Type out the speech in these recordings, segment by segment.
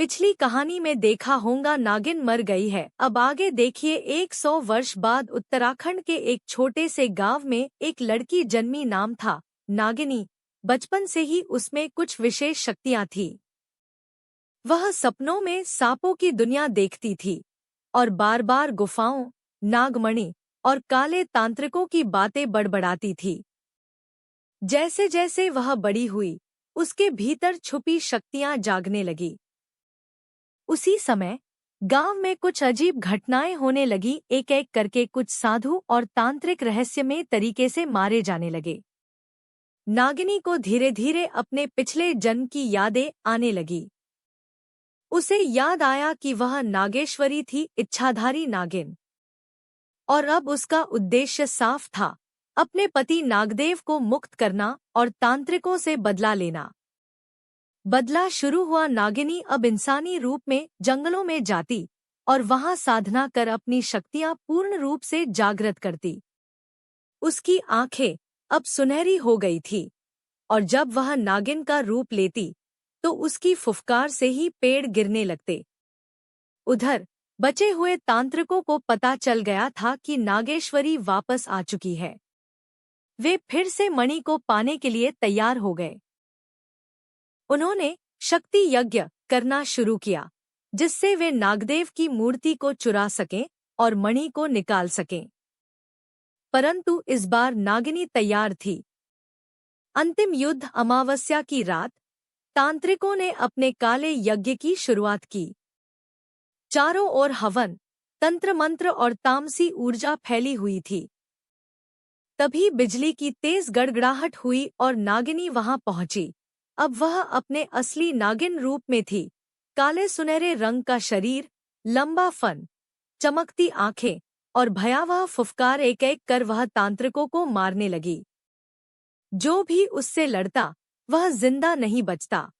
पिछली कहानी में देखा होगा नागिन मर गई है। अब आगे देखिए 100 वर्ष बाद उत्तराखंड के एक छोटे से गांव में एक लड़की जन्मी, नाम था नागिनी। बचपन से ही उसमें कुछ विशेष शक्तियां थी। वह सपनों में सांपों की दुनिया देखती थी और बार बार गुफाओं, नागमणि और काले तांत्रिकों की बातें बड़बड़ाती थी। जैसे जैसे वह बड़ी हुई, उसके भीतर छुपी शक्तियां जागने लगी। उसी समय गांव में कुछ अजीब घटनाएं होने लगी। एक एक करके कुछ साधु और तांत्रिक रहस्यमय तरीके से मारे जाने लगे। नागिनी को धीरे धीरे अपने पिछले जन्म की यादें आने लगी। उसे याद आया कि वह नागेश्वरी थी, इच्छाधारी नागिन, और अब उसका उद्देश्य साफ था, अपने पति नागदेव को मुक्त करना और तांत्रिकों से बदला लेना। बदला शुरू हुआ। नागिनी अब इंसानी रूप में जंगलों में जाती और वहां साधना कर अपनी शक्तियां पूर्ण रूप से जागृत करती। उसकी आंखें अब सुनहरी हो गई थी और जब वह नागिन का रूप लेती तो उसकी फुफकार से ही पेड़ गिरने लगते। उधर बचे हुए तांत्रिकों को पता चल गया था कि नागेश्वरी वापस आ चुकी है। वे फिर से मणि को पाने के लिए तैयार हो गए। उन्होंने शक्ति यज्ञ करना शुरू किया, जिससे वे नागदेव की मूर्ति को चुरा सकें और मणि को निकाल सकें। परंतु इस बार नागिनी तैयार थी। अंतिम युद्ध अमावस्या की रात तांत्रिकों ने अपने काले यज्ञ की शुरुआत की। चारों ओर हवन, तंत्र मंत्र और तामसी ऊर्जा फैली हुई थी। तभी बिजली की तेज गड़गड़ाहट हुई और नागिनी वहां पहुंची। अब वह अपने असली नागिन रूप में थी। काले सुनहरे रंग का शरीर, लंबा फन, चमकती आंखें और भयावह फुफकार। एक एक कर वह तांत्रिकों को मारने लगी। जो भी उससे लड़ता वह जिंदा नहीं बचता।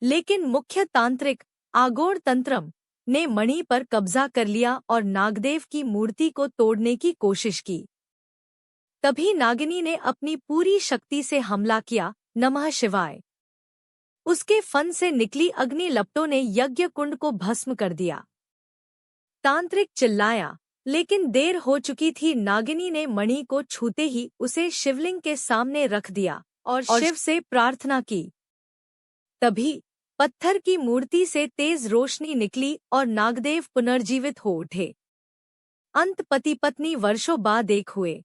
लेकिन मुख्य तांत्रिक आगोड़ तंत्रम ने मणि पर कब्जा कर लिया और नागदेव की मूर्ति को तोड़ने की कोशिश की। तभी नागिनी ने अपनी पूरी शक्ति से हमला किया। नमः शिवाय। उसके फन से निकली अग्नि लपटों ने यज्ञ कुंड को भस्म कर दिया। तांत्रिक चिल्लाया, लेकिन देर हो चुकी थी। नागिनी ने मणि को छूते ही उसे शिवलिंग के सामने रख दिया और शिव से प्रार्थना की। तभी पत्थर की मूर्ति से तेज रोशनी निकली और नागदेव पुनर्जीवित हो उठे। अंत पति पत्नी वर्षों बाद एक हुए।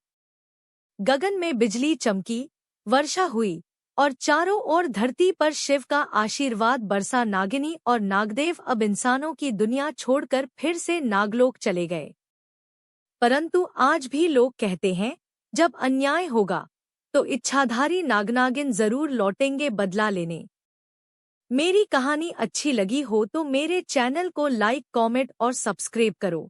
गगन में बिजली चमकी, वर्षा हुई और चारों ओर धरती पर शिव का आशीर्वाद बरसा। नागिनी और नागदेव अब इंसानों की दुनिया छोड़कर फिर से नागलोक चले गए। परंतु आज भी लोग कहते हैं, जब अन्याय होगा तो इच्छाधारी नागनागिन जरूर लौटेंगे बदला लेने। मेरी कहानी अच्छी लगी हो तो मेरे चैनल को लाइक, कमेंट और सब्सक्राइब करो।